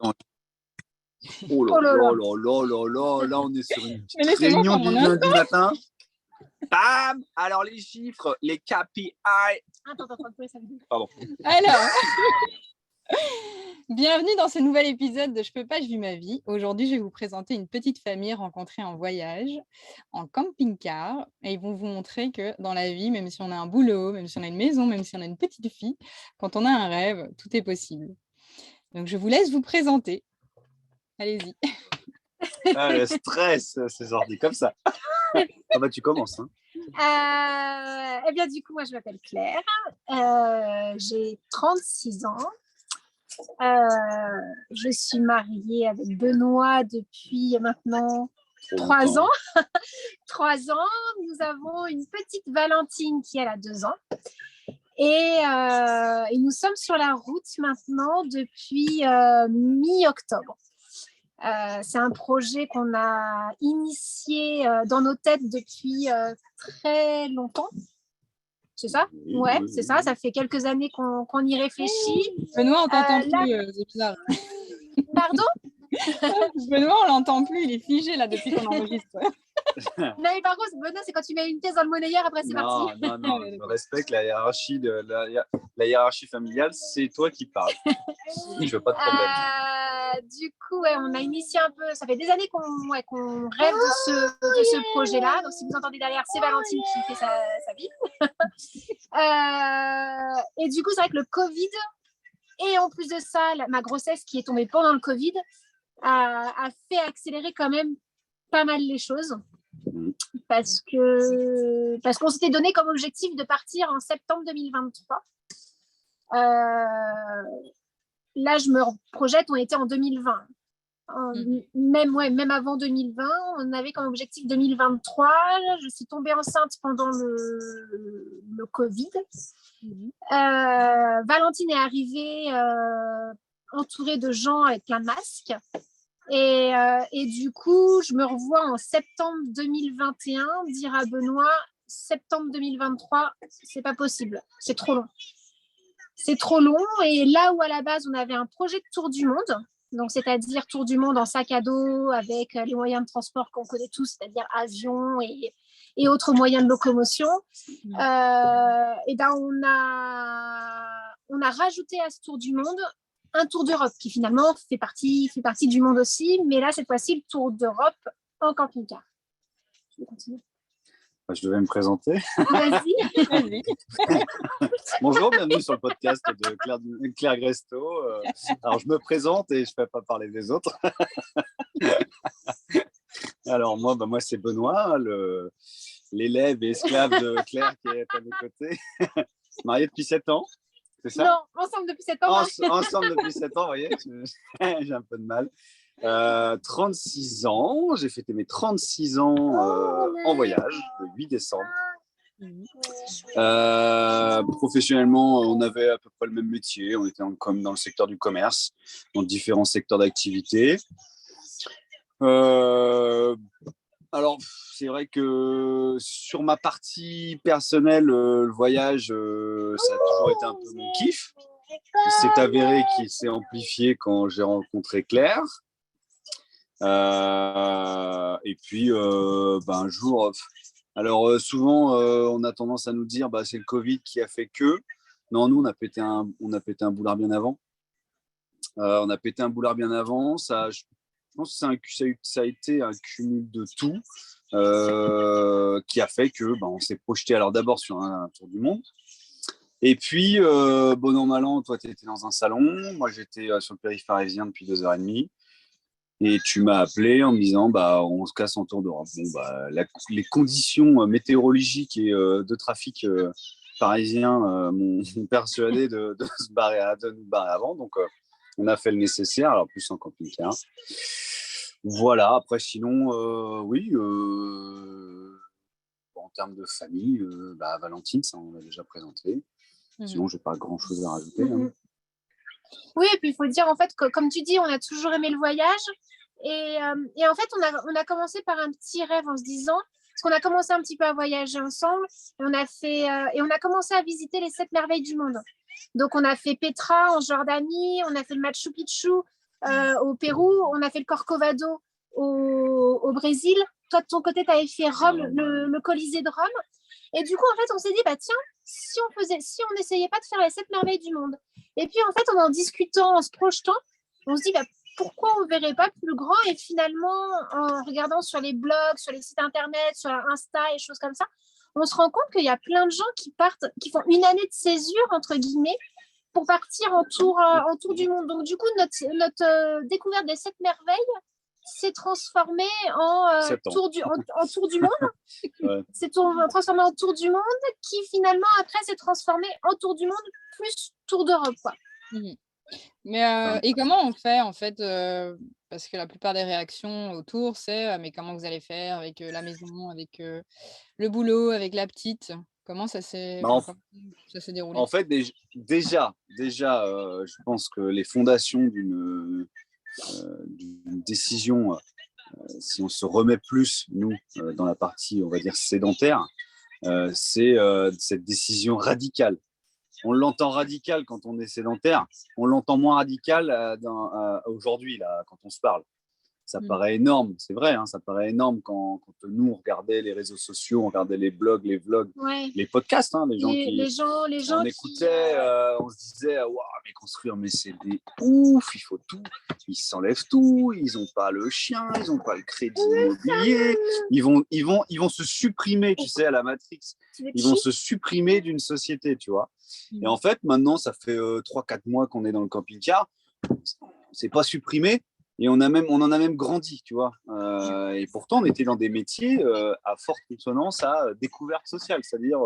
Oh là Oh là là là. là là là là, là on est sur une Mais petite laissez-moi réunion faire du mon lundi matin. Bam! Alors les chiffres, les KPI. Attends, ça me dit. Pardon. Alors, bienvenue dans ce nouvel épisode de Je peux pas, je vis ma vie. Aujourd'hui, je vais vous présenter une petite famille rencontrée en voyage, en camping-car. Et ils vont vous montrer que dans la vie, même si on a un boulot, même si on a une maison, même si on a une petite fille, quand on a un rêve, tout est possible. Donc, je vous laisse vous présenter. Allez-y. Ah, le stress, c'est sorti comme ça. Ah bah tu commences. Hein. Eh bien, du coup, moi, je m'appelle Claire. J'ai 36 ans. Je suis mariée avec Benoît depuis maintenant 3 ans. 3 ans. Nous avons une petite Valentine qui elle a 2 ans. Et nous sommes sur la route maintenant depuis mi-octobre. C'est un projet qu'on a initié dans nos têtes depuis très longtemps. C'est ça? Ouais, c'est ça. Ça fait quelques années qu'on y réfléchit. Benoît, on t'entend plus, c'est bizarre. Pardon? Benoît, on l'entend plus, il est figé là depuis qu'on enregistre. Non, mais par contre, Benoît, c'est quand tu mets une pièce dans le monnayeur, après c'est parti. Non, je respecte la hiérarchie, la hiérarchie familiale, c'est toi qui parles. Je veux pas de problème. Du coup, ouais, on a initié un peu, ça fait des années qu'on rêve de ce projet-là. Donc, si vous entendez derrière, c'est Valentine qui fait sa vie. Et du coup, c'est vrai que le Covid, et en plus de ça, ma grossesse qui est tombée pendant le Covid, a fait accélérer quand même pas mal les choses. Parce qu'on s'était donné comme objectif de partir en septembre 2023. Là, je me projette, on était en 2020. Même avant 2020, on avait comme objectif 2023. Je suis tombée enceinte pendant le Covid. Valentine est arrivée entourée de gens avec un masque. Et du coup, je me revois en septembre 2021 dire à Benoît, septembre 2023, c'est pas possible, c'est trop long. C'est trop long. Et là où à la base, on avait un projet de tour du monde, donc c'est-à-dire tour du monde en sac à dos avec les moyens de transport qu'on connaît tous, c'est-à-dire avion et autres moyens de locomotion, et ben on a rajouté à ce tour du monde un tour d'Europe qui finalement fait partie du monde aussi, mais là cette fois-ci le tour d'Europe en camping-car. Je vais continuer. Je devais me présenter. Vas-y. Bonjour, bienvenue sur le podcast de Claire Gresto. Alors je me présente et je ne fais pas parler des autres. Alors moi c'est Benoît, l'élève et esclave de Claire qui est à mes côtés. Marié depuis 7 ans. C'est ça? Non, ensemble depuis 7 ans. Ensemble depuis 7 ans, vous voyez, j'ai un peu de mal. 36 ans, j'ai fêté mes 36 ans en voyage, le 8 décembre. Professionnellement, on avait à peu près le même métier, on était comme dans le secteur du commerce, dans différents secteurs d'activité. Alors, c'est vrai que sur ma partie personnelle, le voyage, ça a toujours été un peu mon kiff. Il s'est avéré qu'il s'est amplifié quand j'ai rencontré Claire. Et puis, un jour... Alors, souvent, on a tendance à nous dire c'est le Covid qui a fait que... Non, nous, on a pété un boulard bien avant. Je pense que ça a été un cumul de tout qui a fait que on s'est projeté alors d'abord sur un tour du monde. Et puis, bon an, mal an, toi, tu étais dans un salon. Moi, j'étais sur le périph' parisien depuis 2h30. Et tu m'as appelé en me disant, on se casse en tour d'Europe. Bon, les conditions météorologiques et de trafic parisien m'ont persuadé de nous barrer avant. Donc, on a fait le nécessaire, alors plus en camping-car. Voilà, après, sinon, oui, en termes de famille, Valentine, ça, on l'a déjà présenté. Sinon, je n'ai pas grand-chose à rajouter. Oui, et puis il faut dire, en fait, que, comme tu dis, on a toujours aimé le voyage. Et en fait, on a commencé par un petit rêve en se disant, parce qu'on a commencé un petit peu à voyager ensemble, et on a commencé à visiter les 7 merveilles du monde. Donc, on a fait Petra en Jordanie, on a fait le Machu Picchu au Pérou, on a fait le Corcovado au Brésil. Toi, de ton côté, tu avais fait Rome, le Colisée de Rome. Et du coup, en fait, on s'est dit, bah tiens, si on n'essayait pas de faire les 7 merveilles du monde. Et puis, en fait, en discutant, en se projetant, on se dit, bah, pourquoi on ne verrait pas plus grand? Et finalement, en regardant sur les blogs, sur les sites internet, sur Insta et choses comme ça, on se rend compte qu'il y a plein de gens qui font une année de césure, entre guillemets, pour partir en tour du monde. Donc, du coup, notre découverte des 7 merveilles s'est transformée en tour du monde. Ouais. C'est transformé en tour du monde qui, finalement, après, s'est transformé en tour du monde plus tour d'Europe, quoi. Mmh. Mais et comment on fait, en fait, parce que la plupart des réactions autour, c'est: «Mais comment vous allez faire avec, la maison, avec, le boulot, avec la petite?» Comment ça s'est Bah, enfin, comment ça s'est déroulé? en fait, déjà, je pense que les fondations d'une décision, si on se remet plus, nous, dans la partie, on va dire, sédentaire, c'est cette décision radicale. On l'entend radical quand on est sédentaire, on l'entend moins radical aujourd'hui, là, quand on se parle. Ça paraît énorme, c'est vrai, hein, ça paraît énorme quand nous, on regardait les réseaux sociaux, on regardait les blogs, les vlogs, Ouais. les podcasts, hein, les gens on écoutait, on se disait, waouh, mais construire, mais c'est des ouf, il faut tout, ils s'enlèvent tout, ils n'ont pas le chien, ils n'ont pas le crédit immobilier, ils vont se supprimer, tu sais, à la Matrix, ils vont se supprimer d'une société, tu vois. Et en fait, maintenant, ça fait 3-4 mois qu'on est dans le camping-car, c'est pas supprimé. Et on en a même grandi, tu vois. Et pourtant, on était dans des métiers à forte consonance à découverte sociale. C'est-à-dire,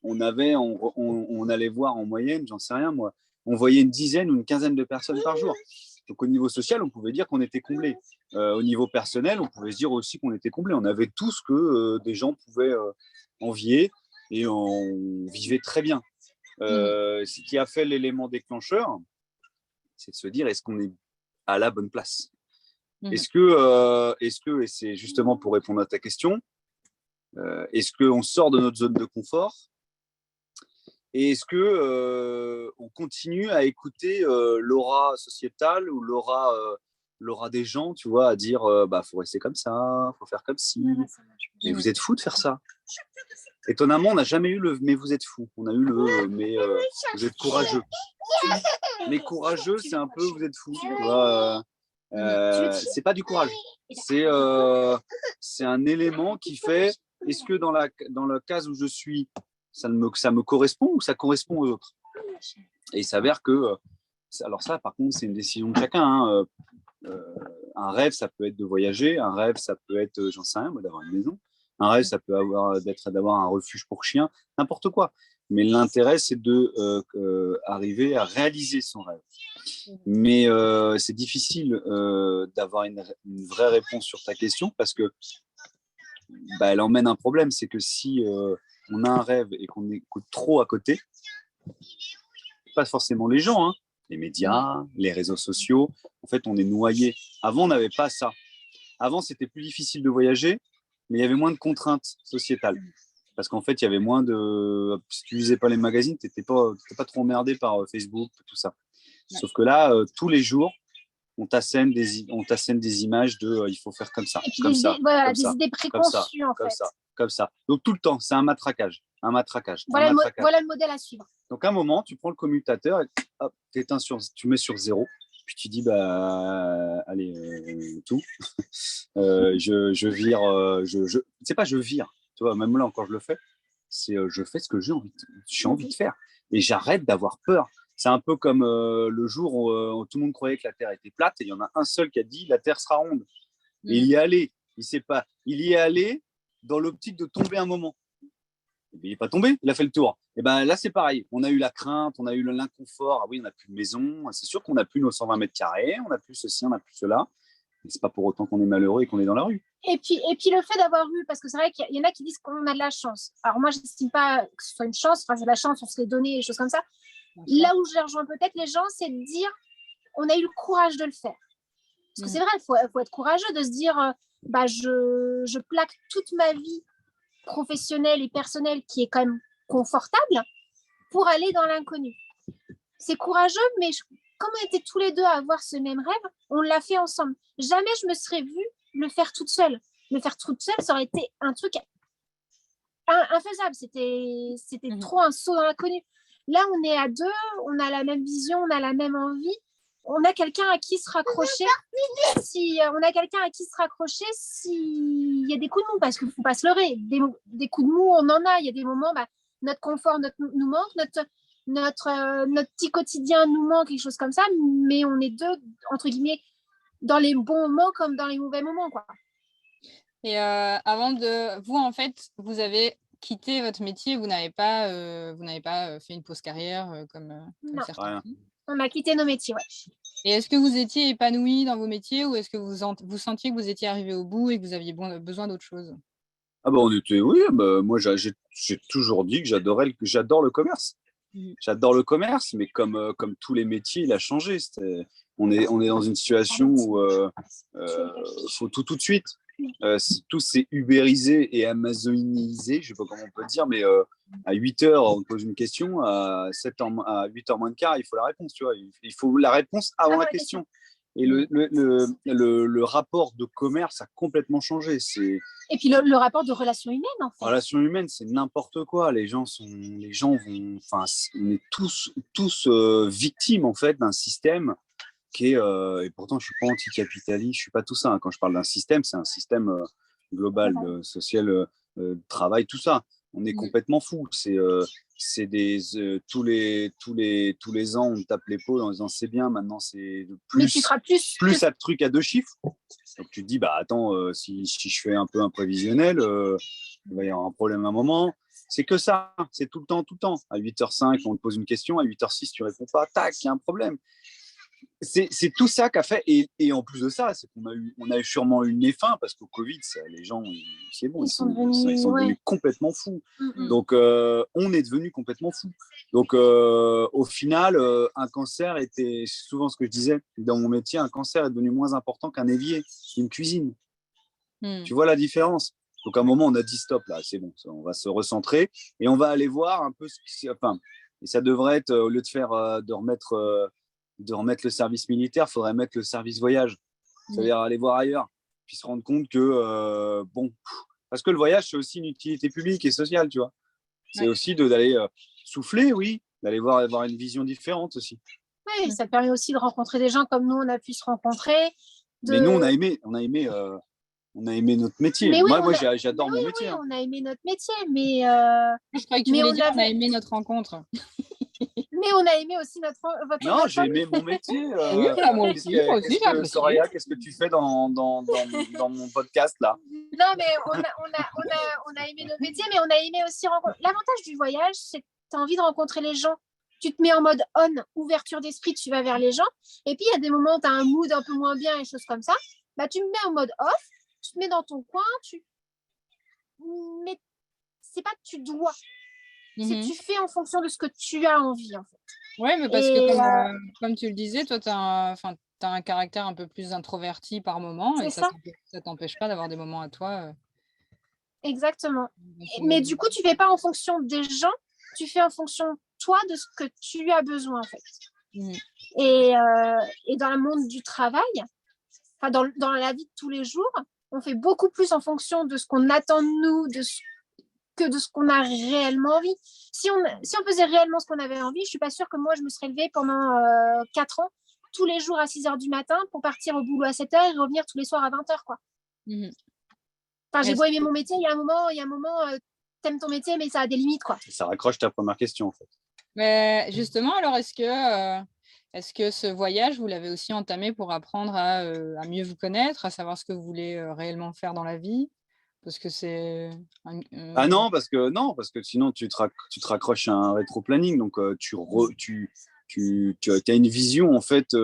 on allait voir en moyenne, j'en sais rien moi, on voyait une dizaine ou une quinzaine de personnes par jour. Donc au niveau social, on pouvait dire qu'on était comblé. Au niveau personnel, on pouvait se dire aussi qu'on était comblé. On avait tout ce que des gens pouvaient envier et on vivait très bien. Ce qui a fait l'élément déclencheur, c'est de se dire, est-ce qu'on est à la bonne place? Est-ce que, et c'est justement pour répondre à ta question, est-ce qu'on sort de notre zone de confort? Et est-ce que on continue à écouter l'aura sociétale ou l'aura des gens, tu vois, à dire bah faut rester comme ça, faut faire comme ci. Mais vous êtes fous de faire ça. Étonnamment, on n'a jamais eu le mais vous êtes fous. On a eu le mais vous êtes courageux. Mais courageux, c'est un peu vous êtes fous. Tu vois, c'est pas du courage. C'est un élément qui fait est-ce que dans la case où je suis, ça me correspond ou ça correspond aux autres? Et il s'avère que, alors ça, par contre, c'est une décision de chacun. Hein. Un rêve, ça peut être de voyager. Un rêve, ça peut être, j'en sais rien, moi, d'avoir une maison. Un rêve, ça peut être d'avoir un refuge pour chien, n'importe quoi. Mais l'intérêt, c'est de arriver à réaliser son rêve. Mais c'est difficile d'avoir une vraie réponse sur ta question parce que bah, elle emmène un problème. C'est que si on a un rêve et qu'on écoute trop à côté, pas forcément les gens, hein, les médias, les réseaux sociaux, en fait, on est noyé. Avant, on n'avait pas ça. Avant, c'était plus difficile de voyager, mais il y avait moins de contraintes sociétales. Parce qu'en fait, il y avait moins de. Si tu lisais pas les magazines, tu n'étais pas trop emmerdé par Facebook, tout ça. Sauf que là, tous les jours, on t'assène des images de il faut faire comme ça, comme ça, voilà, des idées préconçues, en fait. Comme ça. Donc tout le temps, c'est un matraquage. Voilà le modèle à suivre. Donc à un moment, tu prends le commutateur et hop, tu mets sur 0. Puis tu dis, bah, allez, tout. Je vire, c'est pas je vire, tu vois, même là encore je le fais, c'est je fais ce que j'ai envie de faire. Et j'arrête d'avoir peur. C'est un peu comme le jour où tout le monde croyait que la Terre était plate et il y en a un seul qui a dit la Terre sera ronde. Et il y est allé, il y est allé dans l'optique de tomber un moment. Il n'est pas tombé, il a fait le tour. Et ben là, c'est pareil. On a eu la crainte, on a eu l'inconfort. Ah oui, on n'a plus de maison. C'est sûr qu'on n'a plus nos 120 mètres carrés, on n'a plus ceci, on n'a plus cela. Mais c'est pas pour autant qu'on est malheureux et qu'on est dans la rue. Et puis le fait d'avoir eu, parce que c'est vrai qu'il y en a qui disent qu'on a de la chance. Alors moi, je n'estime pas que ce soit une chance. Enfin, c'est de la chance, on se l'est donné, des choses comme ça. Là où je les rejoins peut-être les gens, c'est de dire on a eu le courage de le faire. Parce que c'est vrai, il faut être courageux de se dire bah, je plaque toute ma vie professionnelle et personnelle qui est quand même confortable pour aller dans l'inconnu. c'est courageux, mais comme on était tous les deux à avoir ce même rêve, on l'a fait ensemble. Jamais je me serais vue le faire toute seule. Le faire toute seule, ça aurait été un truc infaisable. C'était trop un saut dans l'inconnu. Là, on est à deux, on a la même vision, on a la même envie. On a quelqu'un à qui se raccrocher. S'il y a des coups de mou, parce qu'il ne faut pas se leurrer. Des coups de mou, on en a. Il y a des moments, notre confort nous manque, notre petit quotidien nous manque, quelque chose comme ça. Mais on est deux, entre guillemets, dans les bons moments comme dans les mauvais moments, quoi. Et avant de vous, en fait, vous avez quitté votre métier, vous n'avez pas fait une pause carrière comme certains. On a quitté nos métiers, ouais. Et est-ce que vous étiez épanoui dans vos métiers ou est-ce que vous sentiez que vous étiez arrivé au bout et que vous aviez besoin d'autre chose? Ah bah oui, moi j'ai toujours dit que j'adore le commerce. J'adore le commerce, mais comme tous les métiers, il a changé. On est dans une situation où faut tout de suite. Tout s'est ubérisé et amazonisé, je ne sais pas comment on peut dire, mais à 8 heures, on pose une question, à 8 heures moins de quart, il faut la réponse, tu vois. Il faut la réponse avant la question. Et le rapport de commerce a complètement changé. Et puis le rapport de relation humaine, en fait. Relation humaine, c'est n'importe quoi. Les gens vont, enfin, on est tous victimes en fait d'un système qui est, et pourtant je suis pas anticapitaliste, je suis pas tout ça. Quand je parle d'un système, c'est un système global, social, travail, tout ça. On est complètement fou. C'est tous les ans, on tape l'épaule en disant c'est bien, maintenant c'est plus à truc à 2 chiffres. Donc tu te dis, bah attends, si je fais un peu un prévisionnel, il va y avoir un problème à un moment. C'est que ça, c'est tout le temps. À 8h05, on te pose une question, à 8h06, tu réponds pas, tac, il y a un problème. C'est tout ça qu'a fait, et en plus de ça, c'est qu'on a eu sûrement eu une fin parce qu'au Covid, les gens, c'est bon, ils sont devenus complètement fous. Donc, on est devenu complètement fous. Donc, au final, un cancer était, souvent ce que je disais dans mon métier, un cancer est devenu moins important qu'un évier, une cuisine. Tu vois la différence? Donc, à un moment, on a dit stop, là, c'est bon, on va se recentrer et on va aller voir un peu et ça devrait être, au lieu de remettre le service militaire, il faudrait mettre le service voyage. C'est-à-dire aller voir ailleurs, puis se rendre compte que, parce que le voyage, c'est aussi une utilité publique et sociale, tu vois. C'est aussi d'aller souffler, oui, d'aller avoir une vision différente aussi. Oui, ça permet aussi de rencontrer des gens comme nous, on a pu se rencontrer. Mais nous, on a aimé notre métier. Oui, moi, j'adore mon métier. Oui, on a aimé notre métier, mais... Je croyais que tu voulais dire qu'on a aimé notre rencontre. Mais on a aimé aussi votre Non, j'ai aimé mon métier. Oui, moi aussi, Soraya, qu'est-ce que tu fais dans mon podcast là? Non, mais on a aimé notre métier, mais on a aimé aussi rencontrer. L'avantage du voyage, c'est que tu as envie de rencontrer les gens. Tu te mets en mode on, ouverture d'esprit, tu vas vers les gens. Et puis, il y a des moments où tu as un mood un peu moins bien et choses comme ça. Bah, tu me mets en mode off, tu te mets dans ton coin, mais c'est pas que tu dois. C'est tu fais en fonction de ce que tu as envie, en fait. Oui, mais parce que comme tu le disais, toi, tu as un caractère un peu plus introverti par moment et ça t'empêche pas d'avoir des moments à toi. Exactement. Mais du coup, tu fais pas en fonction des gens, tu fais en fonction, toi, de ce que tu as besoin, en fait. Et dans le monde du travail, dans la vie de tous les jours, on fait beaucoup plus en fonction de ce qu'on attend de nous, que de ce qu'on a réellement envie. Si on faisait réellement ce qu'on avait envie, je suis pas sûre que moi, je me serais levée pendant 4 ans, tous les jours à 6h du matin pour partir au boulot à 7h et revenir tous les soirs à 20h, quoi. Enfin, j'ai beau aimer mon métier, il y a un moment, t'aimes ton métier, mais ça a des limites, quoi. Ça raccroche ta première question, en fait. Mais justement, alors, est-ce que ce voyage, vous l'avez aussi entamé pour apprendre à mieux vous connaître, à savoir ce que vous voulez réellement faire dans la vie? Parce que c'est... Ah non, parce que sinon, tu te raccroches à un rétro-planning. Donc, tu as une vision, en fait,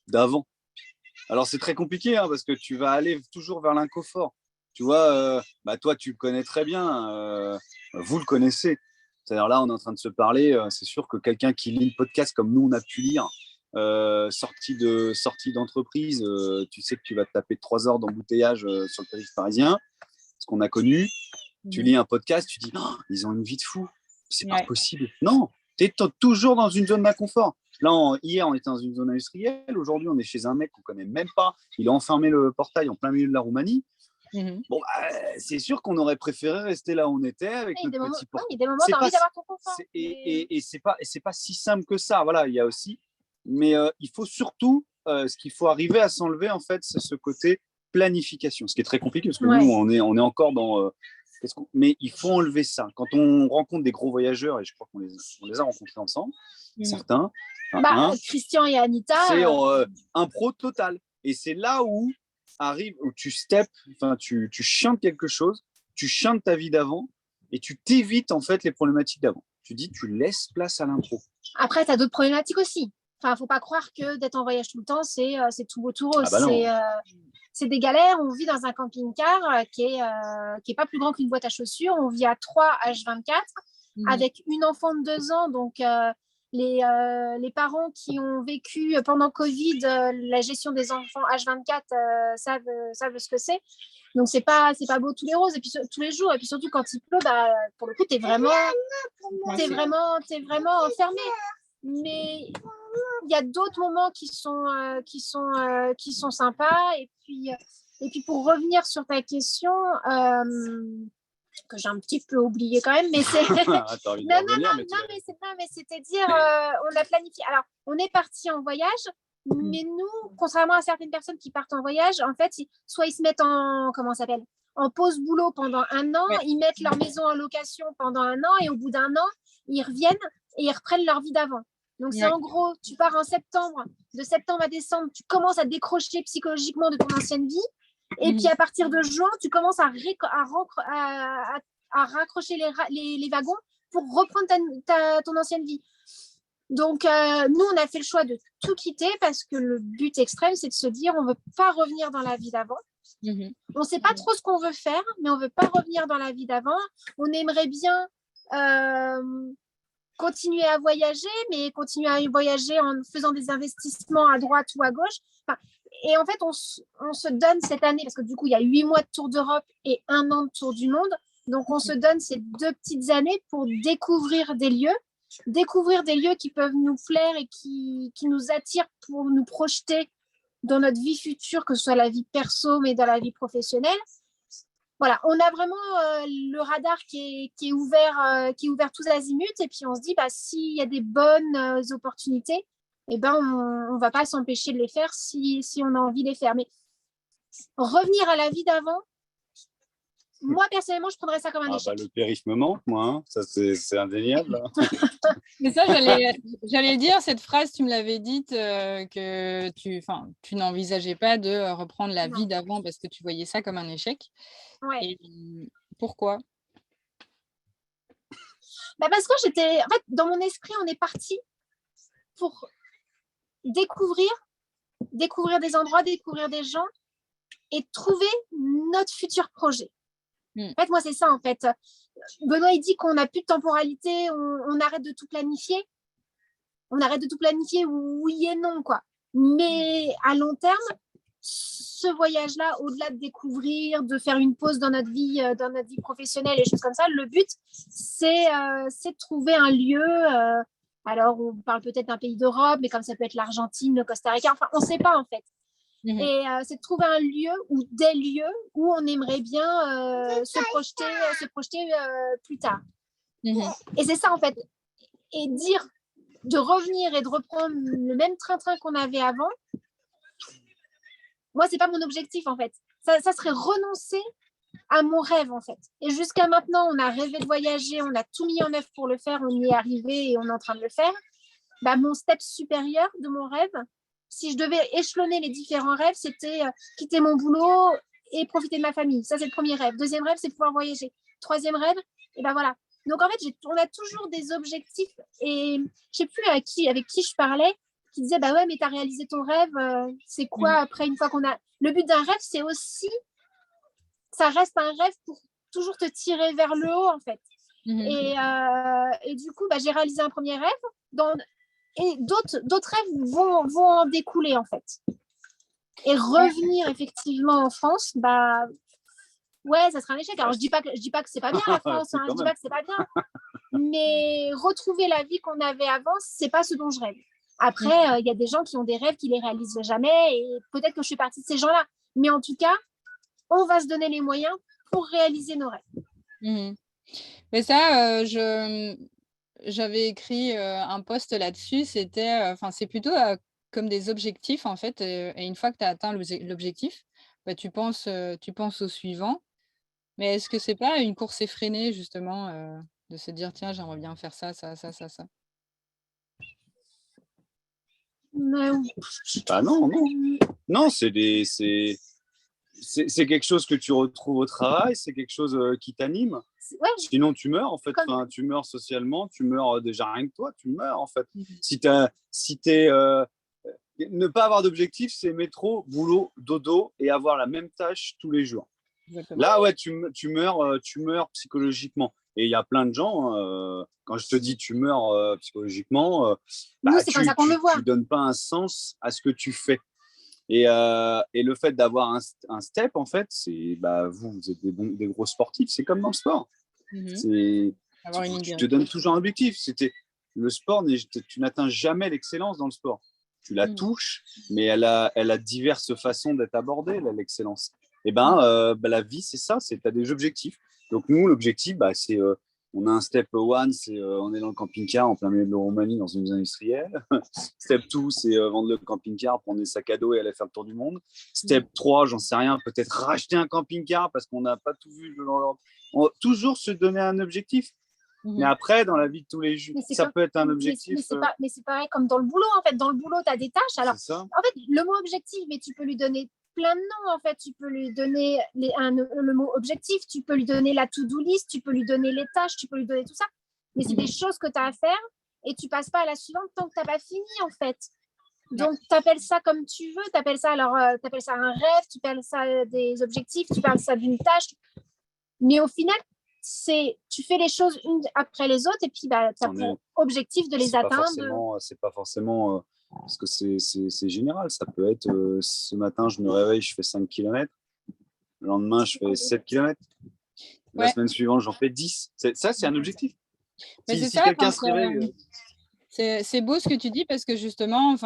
d'avant. Alors, c'est très compliqué, hein, parce que tu vas aller toujours vers l'inconfort. Tu vois, toi, tu le connais très bien. Vous le connaissez. C'est-à-dire là, on est en train de se parler. C'est sûr que quelqu'un qui lit le podcast comme nous, on a pu lire, sortie d'entreprise, tu sais que tu vas te taper 3 heures d'embouteillage sur le périph' parisien, ce qu'on a connu. Tu lis un podcast, tu dis, oh, ils ont une vie de fou. C'est pas possible. Non, Tu es toujours dans une zone d'inconfort. Là, hier, on était dans une zone industrielle. Aujourd'hui, on est chez un mec qu'on ne connaît même pas. Il a enfermé le portail en plein milieu de la Roumanie. Bon, c'est sûr qu'on aurait préféré rester là où on était avec notre petit portail. Il y a des moments où tu as envie d'avoir ton confort. Et c'est pas si simple que ça. Voilà, il y a aussi. Mais il faut surtout, ce qu'il faut arriver à s'enlever, en fait, c'est ce côté planification. Ce qui est très compliqué parce que nous, on est encore dans. Mais il faut enlever ça. Quand on rencontre des gros voyageurs, et je crois qu'on les a rencontrés ensemble, certains. Christian et Anita. C'est un pro total. Et c'est là où tu tu chantes quelque chose, tu chantes ta vie d'avant et tu t'évites en fait les problématiques d'avant. Tu laisses place à l'impro. Après, tu as d'autres problématiques aussi. Enfin, faut pas croire que d'être en voyage tout le temps, c'est tout beau, tout rose. C'est des galères. On vit dans un camping-car qui est pas plus grand qu'une boîte à chaussures. On vit à 3 H24 avec une enfant de 2 ans. Donc, les parents qui ont vécu pendant Covid la gestion des enfants H24 savent ce que c'est. Donc, c'est pas beau tous les roses et puis tous les jours. Et puis surtout quand il pleut, pour le coup, t'es vraiment enfermé. Mais il y a d'autres moments qui sont sympas. Et puis pour revenir sur ta question, que j'ai un petit peu oublié quand même, mais c'est mais c'est-à-dire on l'a planifié. Alors on est parti en voyage, mais nous, contrairement à certaines personnes qui partent en voyage, en fait, soit ils se mettent en pause boulot pendant 1 an, ils mettent leur maison en location pendant 1 an et au bout d'1 an, ils reviennent et ils reprennent leur vie d'avant. Donc, c'est en gros, tu pars en septembre, de septembre à décembre, tu commences à décrocher psychologiquement de ton ancienne vie. Et puis, à partir de juin, tu commences à raccrocher les wagons pour reprendre ton ancienne vie. Donc, nous, on a fait le choix de tout quitter parce que le but extrême, c'est de se dire, on ne veut pas revenir dans la vie d'avant. On ne sait pas trop ce qu'on veut faire, mais on ne veut pas revenir dans la vie d'avant. On aimerait bien continuer à voyager, mais continuer à voyager en faisant des investissements à droite ou à gauche. Et en fait, on se donne cette année, parce que du coup, il y a 8 mois de tour d'Europe et 1 an de tour du monde. Donc, on se donne ces 2 petites années pour découvrir des lieux qui peuvent nous plaire et qui nous attirent pour nous projeter dans notre vie future, que ce soit la vie perso, mais dans la vie professionnelle. Voilà, on a vraiment le radar qui est ouvert tous azimuts. Et puis, on se dit, s'il y a des bonnes opportunités, on ne va pas s'empêcher de les faire si on a envie de les faire. Mais revenir à la vie d'avant, moi, personnellement, je prendrais ça comme un échec. Le périph' me manque, moi. Hein. Ça, c'est indéniable. Mais ça, j'allais dire, cette phrase, tu me l'avais dite, que tu n'envisageais pas de reprendre la vie d'avant parce que tu voyais ça comme un échec. Ouais. Et pourquoi ? Parce que en fait, dans mon esprit, on est parti pour découvrir des endroits, découvrir des gens et trouver notre futur projet. En fait, moi, c'est ça, en fait. Benoît, il dit qu'on n'a plus de temporalité, on arrête de tout planifier. On arrête de tout planifier, oui et non, quoi. Mais à long terme, ce voyage-là, au-delà de découvrir, de faire une pause dans notre vie professionnelle et choses comme ça, le but, c'est de trouver un lieu. Alors, on parle peut-être d'un pays d'Europe, mais comme ça peut être l'Argentine, le Costa Rica, enfin, on ne sait pas, en fait. Et c'est de trouver un lieu ou des lieux où on aimerait bien se projeter plus tard. Et c'est ça, en fait. Et de revenir et de reprendre le même train-train qu'on avait avant, moi, c'est pas mon objectif, en fait. Ça serait renoncer à mon rêve, en fait. Et jusqu'à maintenant, on a rêvé de voyager, on a tout mis en œuvre pour le faire, on y est arrivé et on est en train de le faire. Mon step supérieur de mon rêve, si je devais échelonner les différents rêves, c'était quitter mon boulot et profiter de ma famille. Ça, c'est le premier rêve. Deuxième rêve, c'est pouvoir voyager. Troisième rêve, et voilà. Donc, en fait, on a toujours des objectifs. Et je ne sais plus avec qui je parlais, qui disait, ouais, mais tu as réalisé ton rêve. C'est quoi après, une fois qu'on a... Le but d'un rêve, c'est aussi... Ça reste un rêve pour toujours te tirer vers le haut, en fait. Et du coup, j'ai réalisé un premier rêve. Et d'autres rêves vont en découler, en fait. Et revenir effectivement en France, Ouais, ça sera un échec. Alors, je dis pas que c'est pas bien la France, C'est hein, quand je dis même. pas que c'est pas bien. Mais retrouver la vie qu'on avait avant, c'est pas ce dont je rêve. Après, il y a des gens qui ont des rêves qui les réalisent jamais et peut-être que je suis partie de ces gens-là. Mais en tout cas, on va se donner les moyens pour réaliser nos rêves. Mhm. Mais ça, j'avais écrit un post là-dessus. C'était, c'est plutôt comme des objectifs en fait. Et une fois que tu as atteint l'objectif, bah, tu penses au suivant. Mais est-ce que c'est pas une course effrénée justement de se dire tiens, j'aimerais bien faire ça, ça, ça, ça, ça. Mais Ah non. Non, c'est quelque chose que tu retrouves au travail, c'est quelque chose qui t'anime. ouais, Sinon, tu meurs en fait. Comme- Enfin, tu meurs socialement, tu meurs déjà rien que toi, tu meurs en fait. Mhm. Si t'es, ne pas avoir d'objectif, c'est métro, boulot, dodo et avoir la même tâche tous les jours. Exactement. Là, ouais, tu meurs psychologiquement. Et il y a plein de gens, quand je te dis tu meurs psychologiquement, nous, c'est comme ça qu'on le voit. tu donnes pas un sens à ce que tu fais. Et le fait d'avoir un step, en fait, c'est vous êtes des gros sportifs, c'est comme dans le sport. Mhm. Avoir une Tu ligne te donnes toujours un objectif. Le sport, tu n'atteins jamais l'excellence dans le sport. Tu la touches, mais elle a diverses façons d'être abordée, l'excellence. Et la vie, c'est ça, tu as des objectifs. Donc nous, l'objectif, c'est on a un step one, c'est on est dans le camping-car en plein milieu de la Roumanie, dans une usine industrielle. Step 2, c'est vendre le camping-car, prendre des sacs à dos et aller faire le tour du monde. Step 3, j'en sais rien, peut-être racheter un camping-car parce qu'on n'a pas tout vu. Toujours se donner un objectif. Mais après, dans la vie de tous les jours, ça peut être un objectif. Mais c'est pareil comme dans le boulot. En fait, dans le boulot, tu as des tâches. Alors, en fait, le mot objectif, mais tu peux lui donner plein de noms. En fait, tu peux lui donner le mot objectif, tu peux lui donner la to-do list, tu peux lui donner les tâches, tu peux lui donner tout ça. Mais c'est des choses que tu as à faire et tu passes pas à la suivante tant que tu n'as pas fini, en fait. Donc, tu appelles ça comme tu veux. Tu appelles ça un rêve, tu appelles ça des objectifs, tu parles ça d'une tâche. Mais au final, tu fais les choses une après les autres et puis tu as pour objectif de les atteindre. C'est pas forcément parce que c'est général. Ça peut être ce matin, je me réveille, je fais 5 km. Le lendemain, je fais 7 km. La semaine suivante, j'en fais 10. Ça, c'est un objectif. Mais si quelqu'un se réveille. C'est beau ce que tu dis parce que justement,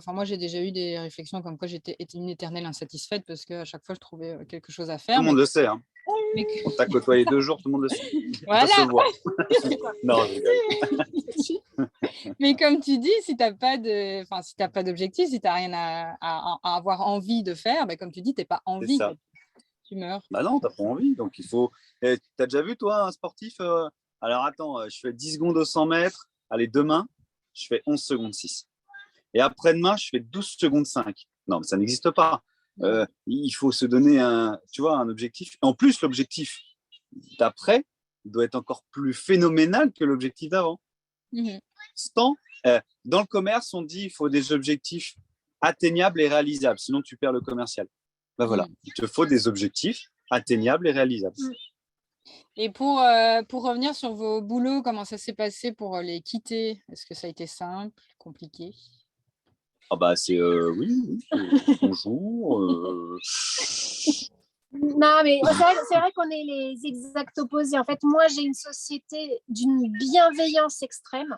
moi j'ai déjà eu des réflexions comme quoi j'étais une éternelle insatisfaite parce qu'à chaque fois je trouvais quelque chose à faire. Tout le monde le sait. Hein. On t'a côtoyé 2 jours, tout le monde le sait. Voilà. Se voir. Non, je rigole. Mais comme tu dis, si tu n'as pas d'objectif, si tu n'as rien à avoir envie de faire, comme tu dis, tu n'es pas envie. Tu meurs. Bah non, tu n'as pas envie. Donc il faut. Tu as déjà vu, toi, un sportif Alors attends, je fais 10 secondes au 100 mètres. Allez, demain, je fais 11 secondes 6. Et après-demain, je fais 12 secondes 5. Non, mais ça n'existe pas. Il faut se donner un objectif. En plus, l'objectif d'après doit être encore plus phénoménal que l'objectif d'avant. Dans le commerce, on dit qu'il faut des objectifs atteignables et réalisables, sinon tu perds le commercial. Voilà, il te faut des objectifs atteignables et réalisables. Et pour revenir sur vos boulots, comment ça s'est passé pour les quitter? Est-ce que ça a été simple, compliqué? C'est oui, bonjour. Non, mais c'est vrai qu'on est les exacts opposés. En fait, moi, j'ai une société d'une bienveillance extrême.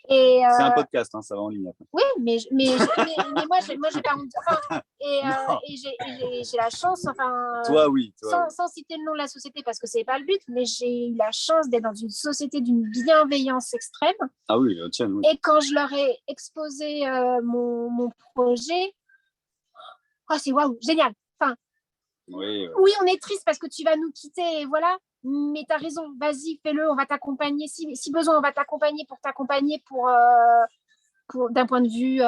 Et, c'est un podcast, hein, ça va en ligne. Oui, mais moi, j'ai pas honte. Et j'ai la chance, toi, oui. Sans citer le nom de la société parce que c'est pas le but, mais j'ai eu la chance d'être dans une société d'une bienveillance extrême. Ah oui, tiens. Oui. Et quand je leur ai exposé mon projet, c'est waouh, génial. Oui, on est triste parce que tu vas nous quitter, et voilà. Mais tu as raison, vas-y, fais-le, on va t'accompagner. Si besoin, on va t'accompagner d'un point de vue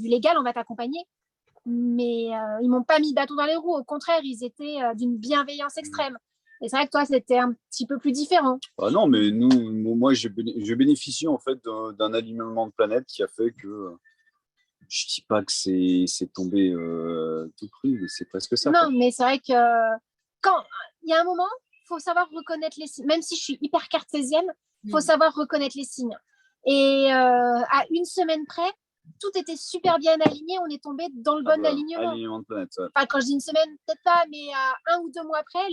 légal, on va t'accompagner. Mais ils m'ont pas mis bâton dans les roues. Au contraire, ils étaient d'une bienveillance extrême. Et c'est vrai que toi, c'était un petit peu plus différent. Non, mais moi, je bénéficie en fait d'un alignement de planète qui a fait que je dis pas que c'est tombé tout cru, mais c'est presque ça. Non, mais c'est vrai que quand il y a un moment, il faut savoir reconnaître les signes. Même si je suis hyper cartésienne, il faut savoir reconnaître les signes. Et à une semaine près, tout était super bien aligné. On est tombé dans le bon alignement. Alignement de planète. Ouais. Enfin, quand je dis une semaine, peut-être pas, mais 1 ou 2 mois après,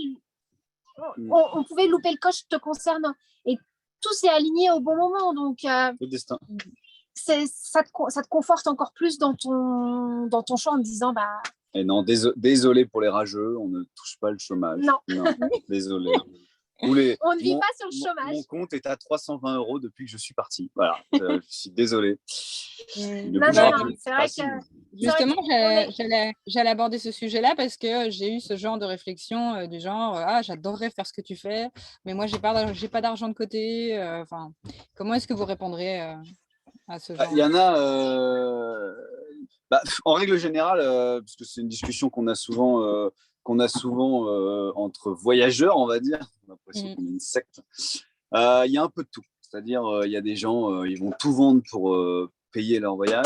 on pouvait louper le coche te concernant. Et tout s'est aligné au bon moment. Donc, le destin. Ça te conforte encore plus dans ton choix en te disant Et non, désolé pour les rageux, on ne touche pas le chômage. Non. Désolé. On ne vit pas sur le chômage. Mon compte est à 320 € depuis que je suis parti. Voilà, je suis désolé. Non, c'est vrai que... Justement, j'allais aborder ce sujet-là parce que j'ai eu ce genre de réflexion du genre j'adorerais faire ce que tu fais, mais moi, j'ai pas d'argent de côté. Comment est-ce que vous répondrez à ce genre? Il y en a... en règle générale, parce que c'est une discussion qu'on a souvent entre voyageurs, on va dire. On a l'impression qu'on est une secte. Il y a un peu de tout. C'est-à-dire, il y a des gens, ils vont tout vendre pour payer leur voyage.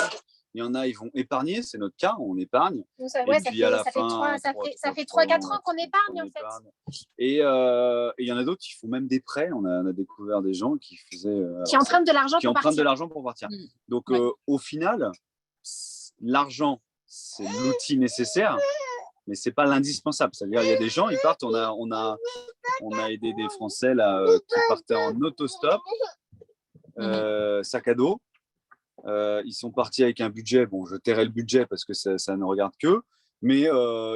Il y en a, ils vont épargner. C'est notre cas, on épargne. Ça fait 3-4 ans qu'on épargne, en fait. Et il y en a d'autres qui font même des prêts. On a découvert des gens qui faisaient... qui empruntent de l'argent pour partir. Donc, au final, l'argent, c'est l'outil nécessaire. Mais c'est pas l'indispensable. C'est-à-dire, il y a des gens, ils partent. On a aidé des Français là qui partaient en autostop, sac à dos. Ils sont partis avec un budget. Bon, je tairai le budget parce que ça ne regarde que. Mais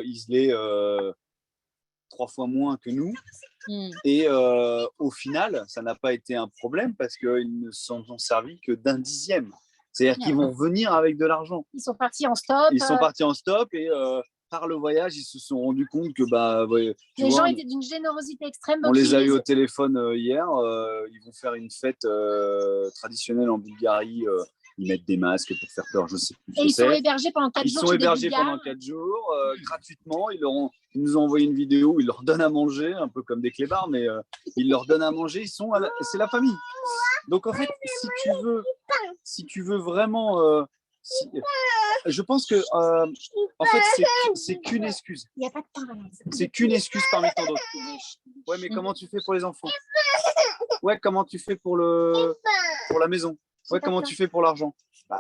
ils se l'est 3 fois moins que nous. Et au final, ça n'a pas été un problème parce qu'ils ne s'en ont servi que d'un dixième. C'est-à-dire qu'ils vont revenir avec de l'argent. Ils sont partis en stop. Et par le voyage, ils se sont rendus compte que les gens étaient d'une générosité extrême. On les a eu au téléphone hier. Ils vont faire une fête traditionnelle en Bulgarie. Ils mettent des masques pour faire peur, je sais plus. Et ils sont hébergés pendant 4 jours. Ils sont hébergés pendant 4 jours gratuitement. Ils nous ont envoyé une vidéo où ils leur donnent à manger, un peu comme des clébards, mais ils leur donnent à manger. C'est la famille. Donc en fait, si tu veux vraiment, je pense que en fait c'est qu'une excuse. Il n'y a pas de temps. C'est qu'une excuse parmi tant d'autres. Ouais, mais comment tu fais pour les enfants? Ouais, comment tu fais pour la maison? Ouais, comment tu fais pour l'argent?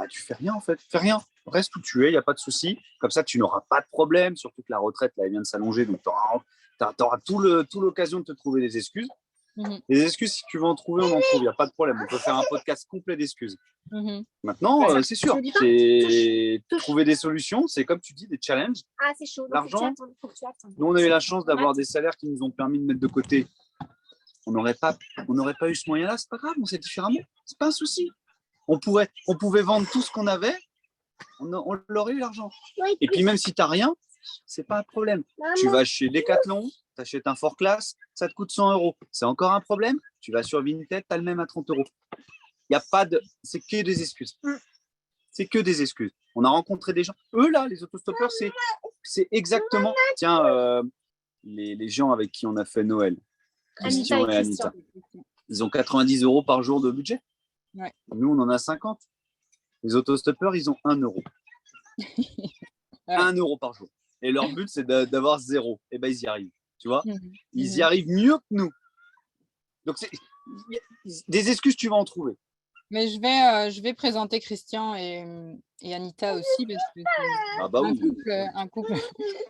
Tu fais rien en fait. Fais rien. Reste où tu es, il n'y a pas de souci. Comme ça, tu n'auras pas de problème. Surtout que la retraite, là, elle vient de s'allonger. Donc, tu auras tout l'occasion de te trouver des excuses. Les excuses, si tu veux en trouver, on en trouve. Il n'y a pas de problème. On peut faire un podcast complet d'excuses. Maintenant, c'est sûr. C'est trouver des solutions. C'est comme tu dis, des challenges. C'est chaud. L'argent. Nous, on a eu la chance d'avoir des salaires qui nous ont permis de mettre de côté. On n'aurait pas eu ce moyen-là. C'est pas grave. On sait différemment. C'est pas un souci. On pouvait vendre tout ce qu'on avait. On l'aurait eu l'argent. Et puis même si tu n'as rien, c'est pas un problème. Tu vas chez Decathlon, tu achètes un Fort Class, ça te coûte 100 €. C'est encore un problème. Tu vas sur Vinted, tu as le même à 30 €. C'est que des excuses. C'est que des excuses. On a rencontré des gens. Eux là, les autostoppeurs, c'est exactement. Tiens, les gens avec qui on a fait Noël, Christian et Anita, ils ont 90 € par jour de budget. Ouais. Nous, on en a 50. Les autostoppeurs, ils ont 1 €. 1 € par jour. Et leur but, c'est d'avoir 0. Et ils y arrivent. Tu vois, ils y arrivent mieux que nous. Donc, des excuses, tu vas en trouver. Mais je vais présenter Christian et Anita aussi parce que c'est un couple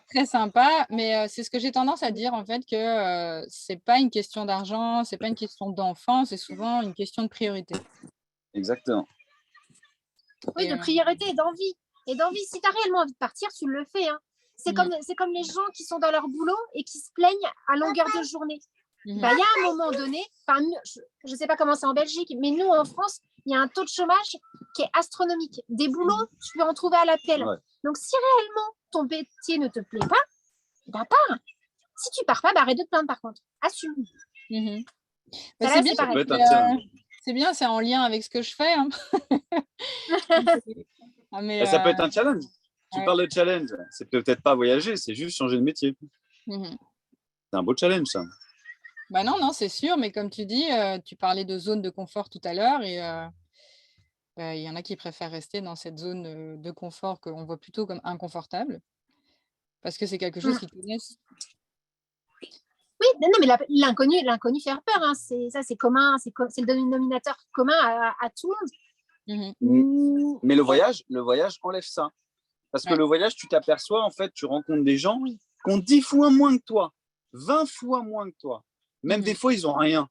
très sympa. Mais c'est ce que j'ai tendance à dire en fait que c'est pas une question d'argent, c'est pas une question d'enfant, c'est souvent une question de priorité. Exactement. Oui, de priorité et d'envie. Et d'envie, si tu as réellement envie de partir, tu le fais. C'est comme les gens qui sont dans leur boulot et qui se plaignent à longueur de journée. Il y a un moment donné, je ne sais pas comment c'est en Belgique, mais nous, en France, il y a un taux de chômage qui est astronomique. Des boulots, tu peux en trouver à l'appel. Ouais. Donc, si réellement ton métier ne te plaît pas, pars. Si tu pars pas, arrête de te plaindre par contre. Assume. C'est bien, c'est bien, c'est en lien avec ce que je fais. Ça peut être un challenge. Tu parles de challenge. C'est peut-être pas voyager, c'est juste changer de métier. C'est un beau challenge, ça. Non, c'est sûr, mais comme tu dis, tu parlais de zone de confort tout à l'heure et il y en a qui préfèrent rester dans cette zone de confort qu'on voit plutôt comme inconfortable parce que c'est quelque chose qu'ils connaissent. Oui, non, mais l'inconnu fait peur. C'est commun, c'est le dénominateur commun à tout le monde. Mais le voyage enlève ça. Parce que le voyage, tu t'aperçois, en fait, tu rencontres des gens qui ont 10 fois moins que toi, 20 fois moins que toi. Même des fois, ils n'ont rien.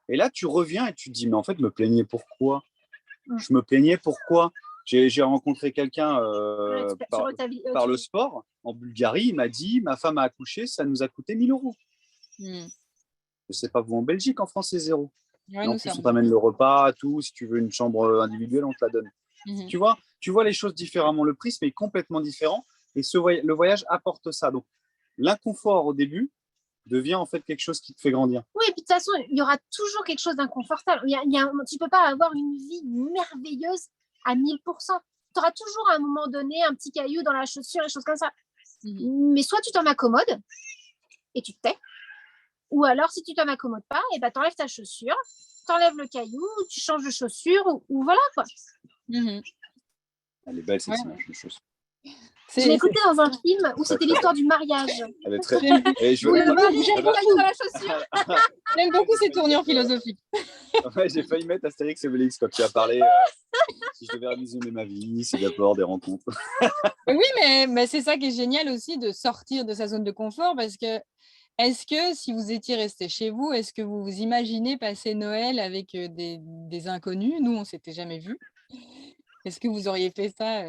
Et là, tu reviens et tu te dis, mais en fait, me plaignais pourquoi? Je me plaignais pourquoi? J'ai rencontré quelqu'un par le sport en Bulgarie. Il m'a dit, ma femme a accouché, ça nous a coûté 1 000 euros. Je ne sais pas, vous en Belgique, en France, c'est 0. Ouais, en plus, on t'amène le repas, tout. Si tu veux une chambre individuelle, on te la donne. Tu vois les choses différemment. Le prisme est complètement différent. Et le voyage apporte ça. Donc, l'inconfort au début devient en fait quelque chose qui te fait grandir. Oui, et puis de toute façon, il y aura toujours quelque chose d'inconfortable. Tu ne peux pas avoir une vie merveilleuse à 1000%. Tu auras toujours à un moment donné un petit caillou dans la chaussure, des choses comme ça. Mais soit tu t'en accommodes et tu te tais, ou alors si tu t'en accommodes pas, et ben, tu enlèves ta chaussure, tu enlèves le caillou, tu changes de chaussure, ou voilà quoi. Elle est belle cette image de chaussure. Je l'ai écouté dans un film où c'était l'histoire du mariage. Elle est très... Le mari, j'ai le caillou dans la chaussure. J'aime beaucoup ces tournures philosophiques. Ouais, j'ai failli mettre Astérix et Obélix quand tu as parlé. Si je devais résumer ma vie, c'est d'abord des rencontres. Oui, mais c'est ça qui est génial aussi, de sortir de sa zone de confort, parce que est-ce que si vous étiez resté chez vous, est-ce que vous vous imaginez passer Noël avec des inconnus? Nous, on ne s'était jamais vus. Est-ce que vous auriez fait ça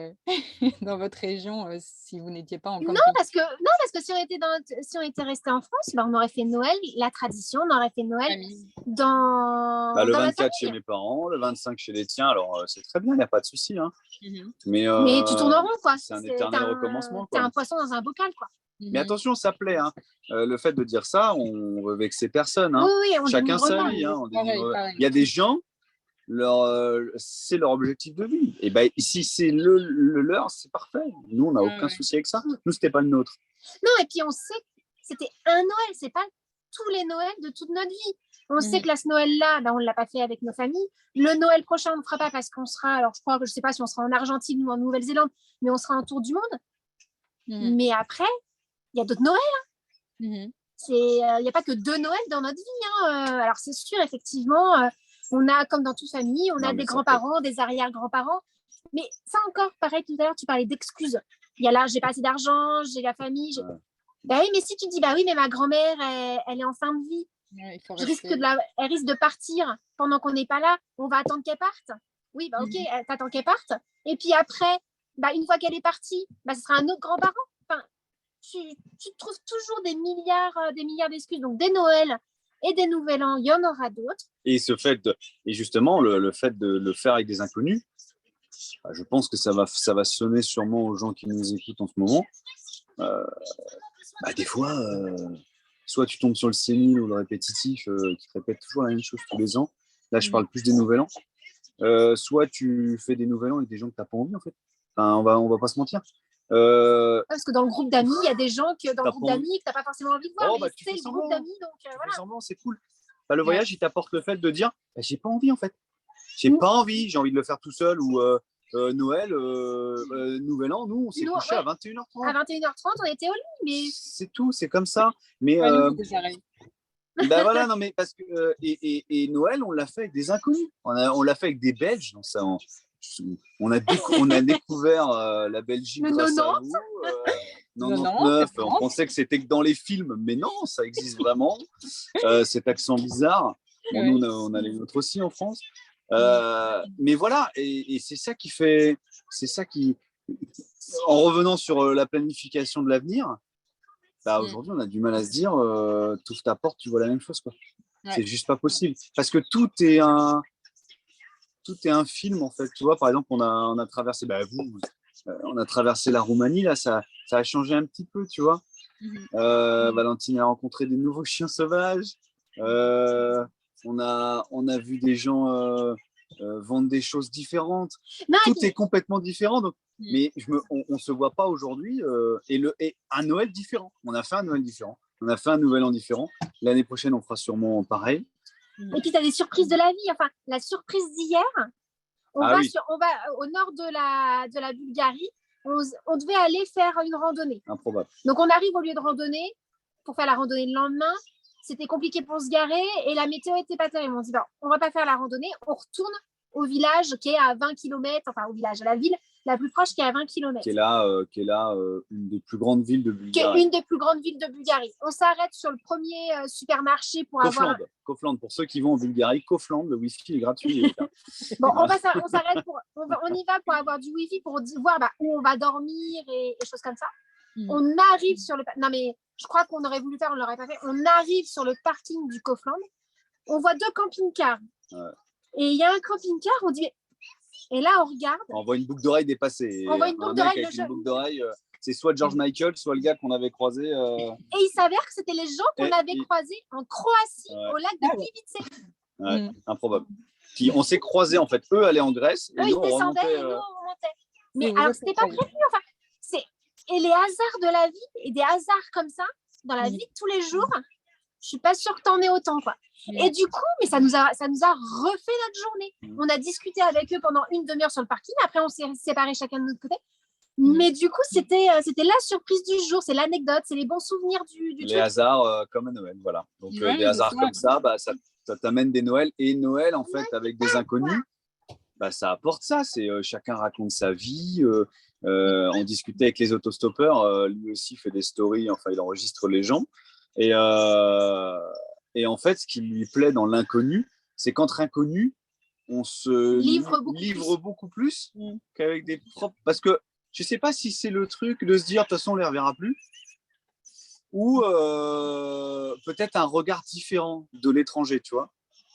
dans votre région si vous n'étiez pas en camping? Non, parce que si on était resté en France, bah, on aurait fait Noël, la tradition, on aurait fait Noël dans le dans 24 chez mes parents, le 25 chez les tiens, alors c'est très bien, il n'y a pas de souci. Hein. Mais tu tournes en rond, quoi. C'est un éternel recommencement. T'es un poisson dans un bocal, quoi. Mais attention, ça plaît. Hein. Le fait de dire ça, on veut vexer personne. Hein. Oui, on Chacun sa pas. vie. Hein. Pareil. Il y a des gens, c'est leur objectif de vie. Et ben, si c'est le leur, c'est parfait. Nous, on n'a aucun souci avec ça. Nous, c'était pas le nôtre. Non, et puis on sait que c'était un Noël, c'est pas tous les Noëls de toute notre vie. On sait que ce Noël-là, on ne l'a pas fait avec nos familles. Le Noël prochain, on ne le fera pas parce qu'on sera, alors je sais pas si on sera en Argentine ou en Nouvelle-Zélande, mais on sera en tour du monde. Mais après, il y a d'autres Noëls. Il n'y a pas que 2 Noëls dans notre vie. Alors c'est sûr, effectivement, on a, comme dans toute famille, on a des grands-parents, des arrière-grands-parents. Mais ça encore, pareil, tout à l'heure, tu parlais d'excuses. Il y a là, j'ai pas assez d'argent, j'ai la famille. Bah oui, mais si tu dis, bah oui, mais ma grand-mère, elle est en fin de vie. Elle risque de partir pendant qu'on n'est pas là. On va attendre qu'elle parte. Oui, bah ok, t'attends qu'elle parte. Et puis après, une fois qu'elle est partie, ce sera un autre grand-parent. Enfin, tu trouves toujours des milliards d'excuses. Donc des Noëls et des Nouvel An, il y en aura d'autres. Et justement, le fait de le faire avec des inconnus, je pense que ça va sonner sûrement aux gens qui nous écoutent en ce moment. Des fois, soit tu tombes sur le sénile ou le répétitif qui te répète toujours la même chose tous les ans. Là, je parle plus des Nouvel An. Soit tu fais des Nouvel An avec des gens que tu n'as pas envie, en fait. Enfin, on va pas se mentir. Parce que dans le groupe d'amis, il y a des gens que tu n'as pas forcément envie de voir, mais c'est le groupe d'amis, donc voilà. Semblant, c'est cool. Le voyage, il t'apporte le fait de dire j'ai pas envie, en fait. J'ai pas envie, j'ai envie de le faire tout seul, ou Noël, Nouvel An, nous, on s'est couché à 21h30. À 21h30, on était au lit, mais... C'est tout, c'est comme ça. Mais voilà, non, mais parce que et Noël, on l'a fait avec des inconnus. On l'a fait avec des Belges. On a découvert la Belgique grâce à vous. 99, on pensait que c'était que dans les films, mais non, ça existe vraiment. Cet accent bizarre. Nous, on a les nôtres aussi en France. Mais voilà, et c'est ça qui fait, en revenant sur la planification de l'avenir, aujourd'hui on a du mal à se dire t'ouvres ta porte, tu vois la même chose, quoi. C'est juste pas possible, parce que tout est un film, en fait. Tu vois, par exemple, on a traversé, on a traversé la Roumanie, là, ça a changé un petit peu, tu vois. Valentine a rencontré des nouveaux chiens sauvages. On a vu des gens vendre des choses différentes. Tout est complètement différent. Donc, mais on se voit pas aujourd'hui. Et un Noël différent. On a fait un Noël différent. On a fait un Nouvel An différent. L'année prochaine, on fera sûrement pareil. Et puis, tu as des surprises de la vie. Enfin, la surprise d'hier, on va au nord de la Bulgarie. On devait aller faire une randonnée. Improbable. Donc, on arrive au lieu de randonnée pour faire la randonnée le lendemain. C'était compliqué pour se garer et la météo n'était pas terrible. On se dit, on ne va pas faire la randonnée, on retourne au village qui est à 20 km, enfin au village, à la ville la plus proche qui est à 20 km. Qui est là une des plus grandes villes de Qui est Bulgarie. une des plus grandes villes de Bulgarie. On s'arrête sur le premier supermarché pour avoir... Kaufland, pour ceux qui vont en Bulgarie, Kaufland, le whisky est gratuit. Bon, on s'arrête on y va pour avoir du wifi, pour voir où on va dormir et choses comme ça. On arrive sur le... Non, mais je crois qu'on aurait voulu faire, on ne l'aurait pas fait. On arrive sur le parking du Kaufland. On voit 2 camping-cars. Ouais. Et il y a un camping-car, on dit... Et là, on regarde. On voit une boucle d'oreille dépassée. On voit une boucle d'oreille. Une boucle d'oreille, c'est soit George Michael, soit le gars qu'on avait croisé. Et il s'avère que c'était les gens qu'on avait croisés en Croatie, au lac de Plivice. Ouais, improbable. Puis on s'est croisés, en fait. Eux allaient en Grèce. Eux, ils descendaient et nous, on remontait. Mais alors, c'était pas prévu. Enfin, et les hasards de la vie, et des hasards comme ça, dans la vie de tous les jours, je suis pas sûre que t'en aies autant, quoi. Et du coup, mais ça nous a refait notre journée. On a discuté avec eux pendant une demi-heure sur le parking. Après, on s'est séparés chacun de notre côté. Mais du coup, c'était la surprise du jour. C'est l'anecdote, c'est les bons souvenirs du truc. Les hasards comme à Noël, voilà. Donc, des hasards comme ça, ça t'amène des Noëls. Et Noël, en fait, avec des inconnus, ça apporte ça. C'est chacun raconte sa vie. On discutait avec les autostoppeurs. Lui aussi fait des stories. Enfin, il enregistre les gens. Et en fait, ce qui lui plaît dans l'inconnu, c'est qu'entre inconnus, on se livre beaucoup plus qu'avec des propres. Parce que je ne sais pas si c'est le truc de se dire, de toute façon, on ne les reverra plus, ou peut-être un regard différent de l'étranger, tu vois.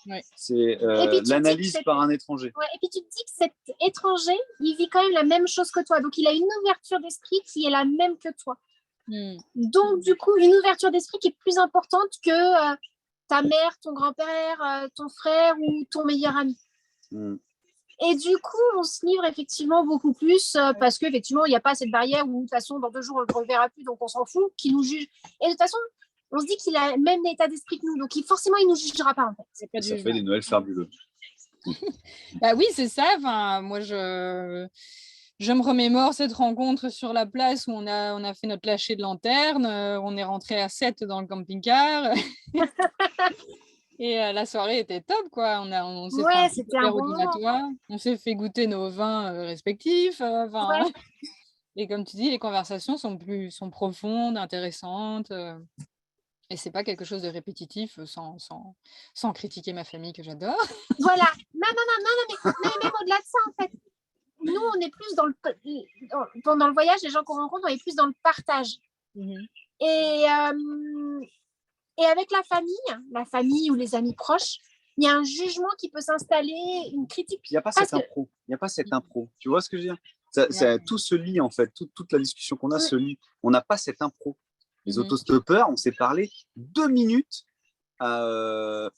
Ouais. C'est l'analyse par un étranger. Ouais, et puis tu te dis que cet étranger, il vit quand même la même chose que toi. Donc, il a une ouverture d'esprit qui est la même que toi. Donc, du coup, une ouverture d'esprit qui est plus importante que ta mère, ton grand-père, ton frère ou ton meilleur ami. Et du coup, on se livre effectivement beaucoup plus parce qu'effectivement, il n'y a pas cette barrière où de toute façon, dans 2 jours, on ne le reverra plus, donc on s'en fout, qu'il nous juge. Et de toute façon, on se dit qu'il a le même état d'esprit que nous, donc forcément, il ne nous jugera pas, en fait. Ça fait des Noëls fabuleux. Oui, c'est ça. Enfin, moi, je me remémore cette rencontre sur la place où on a fait notre lâcher de lanterne. On est rentré à 7 dans le camping-car. Et la soirée était top, quoi. On s'est fait un super audimatoire. On s'est fait goûter nos vins respectifs. Et comme tu dis, les conversations sont profondes, intéressantes. Et c'est pas quelque chose de répétitif sans critiquer ma famille que j'adore. Voilà. Non, mais même au-delà de ça, en fait. Nous, on est plus pendant le voyage, les gens qu'on rencontre, on est plus dans le partage. Et avec la famille ou les amis proches, il y a un jugement qui peut s'installer, une critique. Il n'y a pas cette impro. Tu vois ce que je veux dire? Tout se lie, en fait. Toute la discussion qu'on a se lie. On n'a pas cette impro. Les autostoppeurs, on s'est parlé 2 minutes. Je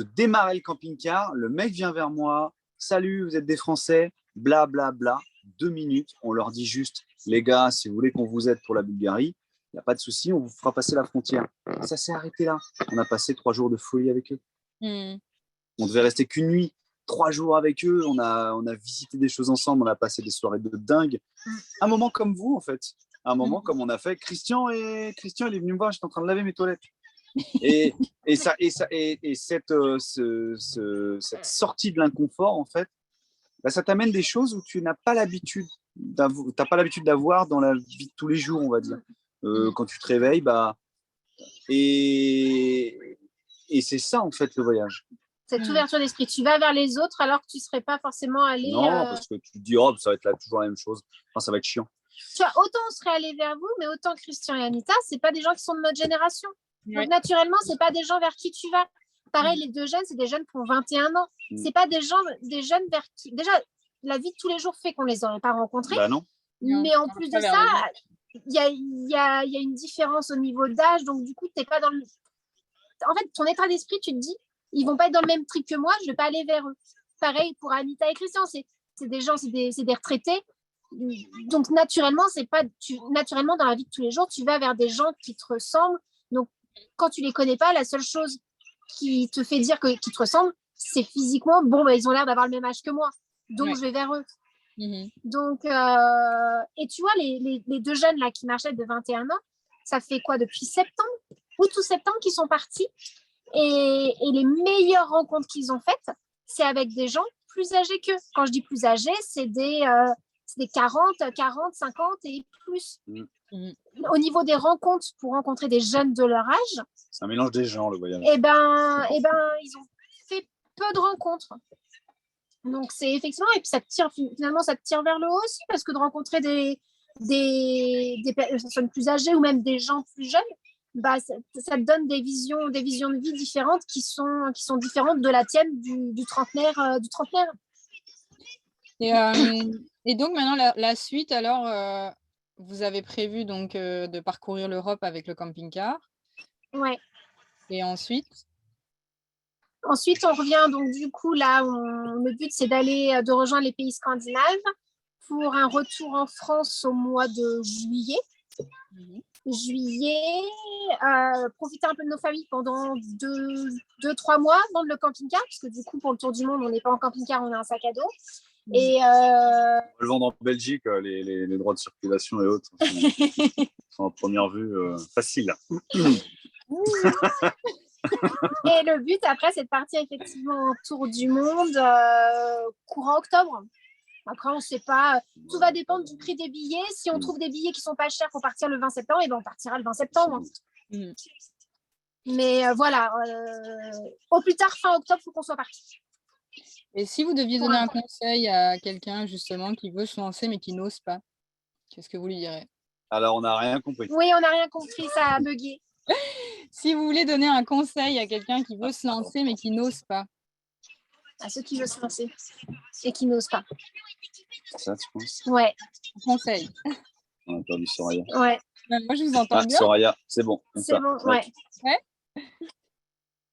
démarrais le camping-car, le mec vient vers moi. Salut, vous êtes des Français, bla bla bla. 2 minutes, on leur dit juste, les gars, si vous voulez qu'on vous aide pour la Bulgarie, il n'y a pas de souci, on vous fera passer la frontière. Et ça s'est arrêté là. On a passé 3 jours de folie avec eux. On devait rester qu'une nuit. 3 jours avec eux, on a visité des choses ensemble, on a passé des soirées de dingue. Un moment comme vous, en fait. Un moment comme on a fait. Christian, il est venu me voir, j'étais en train de laver mes toilettes. Et cette sortie de l'inconfort, en fait, ça t'amène des choses où tu n'as pas l'habitude d'avoir dans la vie de tous les jours, on va dire. Quand tu te réveilles, et c'est ça, en fait, le voyage. Cette ouverture d'esprit. Tu vas vers les autres alors que tu ne serais pas forcément allé... Non, parce que tu te dis, ça va être là, toujours la même chose. Enfin, ça va être chiant. Tu vois, autant on serait allé vers vous, mais autant Christian et Anita, ce n'est pas des gens qui sont de notre génération. Donc, naturellement, ce n'est pas des gens vers qui tu vas. Pareil, les 2 jeunes, c'est des jeunes qui ont 21 ans. Ce n'est pas des jeunes vers qui... Déjà, la vie de tous les jours fait qu'on ne les aurait pas rencontrés. Non. Mais en plus de ça, il y a une différence au niveau d'âge. Donc, du coup, tu n'es pas dans le... En fait, ton état d'esprit, tu te dis, ils ne vont pas être dans le même trip que moi, je ne vais pas aller vers eux. Pareil pour Anita et Christian, c'est des gens, c'est des retraités. Donc, naturellement, naturellement, dans la vie de tous les jours, tu vas vers des gens qui te ressemblent. Donc, quand tu ne les connais pas, la seule chose qui te fait dire qu'ils te ressemblent, c'est physiquement, ils ont l'air d'avoir le même âge que moi. Donc, je vais vers eux. Donc, et tu vois, les 2 jeunes là, qui marchaient de 21 ans, ça fait quoi depuis août ou septembre qu'ils sont partis. Et les meilleures rencontres qu'ils ont faites, c'est avec des gens plus âgés qu'eux. Quand je dis plus âgés, c'est des 40, 50 et plus. Au niveau des rencontres, pour rencontrer des jeunes de leur âge, c'est un mélange des gens, le voyage. Eh ben, ils ont fait peu de rencontres. Donc, c'est effectivement, et puis finalement, ça te tire vers le haut aussi, parce que de rencontrer des personnes plus âgées ou même des gens plus jeunes, bah, ça te donne des visions de vie différentes qui sont différentes de la tienne du trentenaire. Et donc, maintenant, la suite, alors, vous avez prévu donc de parcourir l'Europe avec le camping-car. Ouais. Et ensuite, on revient, donc du coup, là, le but, c'est de rejoindre les pays scandinaves pour un retour en France au mois de juillet. Profiter un peu de nos familles pendant 2-3 mois dans le camping-car, parce que du coup, pour le tour du monde, on n'est pas en camping-car, on a un sac à dos. Et on le vend en Belgique, les droits de circulation et autres sont en première vue faciles. Et le but après, c'est de partir effectivement en tour du monde courant octobre. Après, on ne sait pas. Tout va dépendre du prix des billets. Si on trouve des billets qui ne sont pas chers pour partir le 20 septembre, et ben on partira le 20 septembre. Mais voilà, au plus tard, fin octobre, il faut qu'on soit parti. Et si vous deviez donner un conseil à quelqu'un justement qui veut se lancer mais qui n'ose pas, qu'est-ce que vous lui direz? Alors, on n'a rien compris. Oui, on n'a rien compris, ça a bugué. Si vous voulez donner un conseil à quelqu'un qui veut se lancer mais qui n'ose pas. À ceux qui veulent se lancer et qui n'osent pas. C'est ça, tu penses? Ouais. Conseil. On a perdu Soraya. Ouais. Moi, je vous entends bien. Soraya, c'est bon. C'est bon, ouais.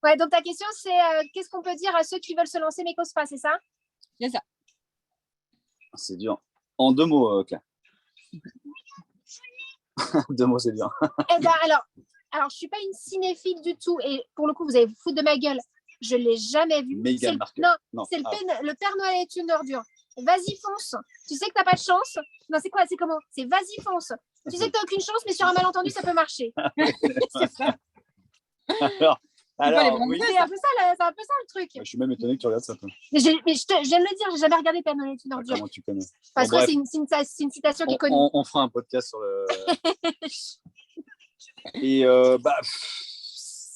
Ouais, donc ta question, c'est qu'est-ce qu'on peut dire à ceux qui veulent se lancer mais qui n'osent pas, c'est ça? C'est ça. C'est dur. En 2 mots, Claire. 2 mots, c'est dur. Eh ben, alors, je suis pas une cinéphile du tout, et pour le coup, vous allez vous foutre de ma gueule. Je l'ai jamais vu. Meghan Markle. Non, c'est le Père Noël est une ordure. Vas-y, fonce. Tu sais que t'as pas de chance. Non, c'est quoi? C'est comment? C'est vas-y, fonce. Tu sais que t'as aucune chance, mais sur un malentendu, ça peut marcher. C'est ça. Alors oui. C'est un peu ça le truc. Je suis même étonné que tu regardes ça. Mais je viens de le dire, j'ai jamais regardé Père Noël est une ordure. Comment tu connais? Parce que c'est une citation qui est connue. On fera un podcast sur le. Et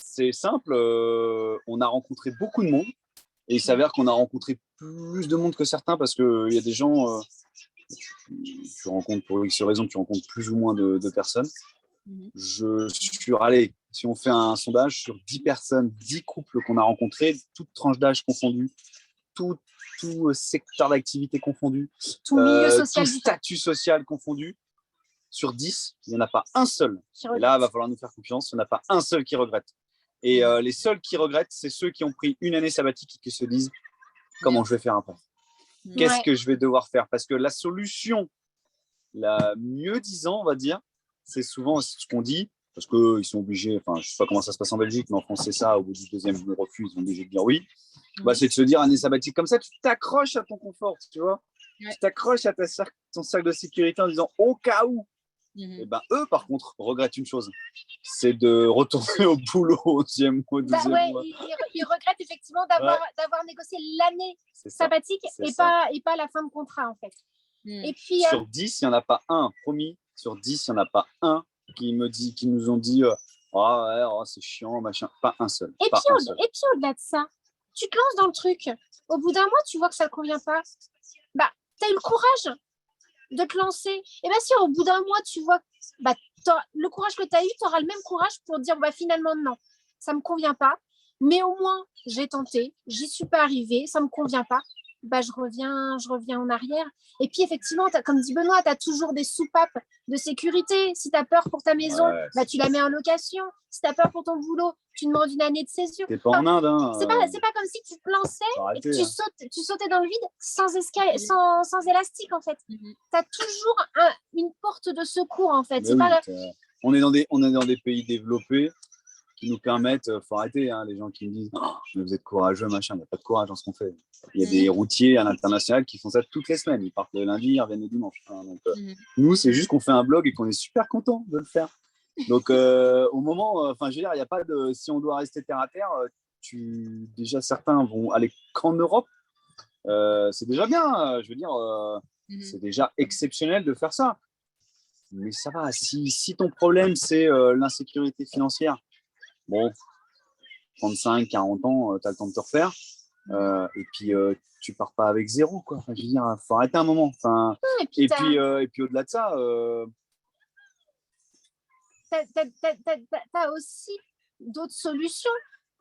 c'est simple. On a rencontré beaucoup de monde. Et il s'avère qu'on a rencontré plus de monde que certains parce qu'il y a des gens, tu rencontres pour X raisons, tu rencontres plus ou moins de personnes. Allez, si on fait un sondage sur 10 personnes, 10 couples qu'on a rencontrés, toutes tranches d'âge confondues, tout secteur d'activité confondu, tout milieu social, tout statut social confondu, sur 10, il n'y en a pas un seul. Et là, il va falloir nous faire confiance, il n'y en a pas un seul qui regrette. Et les seuls qui regrettent, c'est ceux qui ont pris une année sabbatique et qui se disent comment je vais faire après? Qu'est-ce que je vais devoir faire? Parce que la solution, la mieux disant, on va dire, c'est souvent ce qu'on dit, parce qu'ils sont obligés, enfin, je ne sais pas comment ça se passe en Belgique, mais en France, c'est ça, au bout du deuxième refus, ils sont obligés de dire oui. C'est de se dire année sabbatique comme ça, tu t'accroches à ton confort, tu vois. Tu t'accroches à ton cercle de sécurité en disant au cas où. Et eux, par contre, regrettent une chose, c'est de retourner au boulot au deuxième mois. Ils regrettent effectivement d'avoir négocié l'année sabbatique et pas la fin de contrat, en fait. Et puis, sur 10, il n'y en a pas un, promis, sur 10, il n'y en a pas un qui nous ont dit c'est chiant, machin. Pas un seul. Et puis au-delà de ça, tu te lances dans le truc. Au bout d'un mois, tu vois que ça ne te convient pas. Bah, tu as eu le courage de te lancer. Et bien si au bout d'un mois, tu vois le courage que tu as eu, tu auras le même courage pour dire finalement non, ça ne me convient pas. Mais au moins, j'ai tenté, j'y suis pas arrivée, ça ne me convient pas. Je reviens en arrière. Et puis effectivement, comme dit Benoît, tu as toujours des soupapes de sécurité. Si tu as peur pour ta maison, tu la mets en location. Si tu as peur pour ton boulot, tu demandes une année de césure. T'es pas en Inde. Hein, c'est pas comme si tu te lançais et que tu sautais dans le vide sans élastique, en fait. Tu as toujours une porte de secours, en fait. On est dans des pays développés qui nous permettent, faut arrêter, hein, les gens qui me disent mais vous êtes courageux, machin, il n'y a pas de courage dans ce qu'on fait. Il y a des routiers à l'international qui font ça toutes les semaines, ils partent le lundi, ils reviennent le dimanche. Hein, donc, nous, c'est juste qu'on fait un blog et qu'on est super content de le faire. Donc, au moment, je veux dire, il n'y a pas de. Si on doit rester terre à terre, déjà certains vont aller qu'en Europe. c'est déjà bien. Je veux dire, c'est déjà exceptionnel de faire ça. Mais ça va, si ton problème, c'est l'insécurité financière, bon, 35, 40 ans, tu as le temps de te refaire. Et puis, tu pars pas avec zéro, quoi. Enfin, je veux dire, faut arrêter un moment. Enfin, et puis au-delà de ça, t'as aussi d'autres solutions.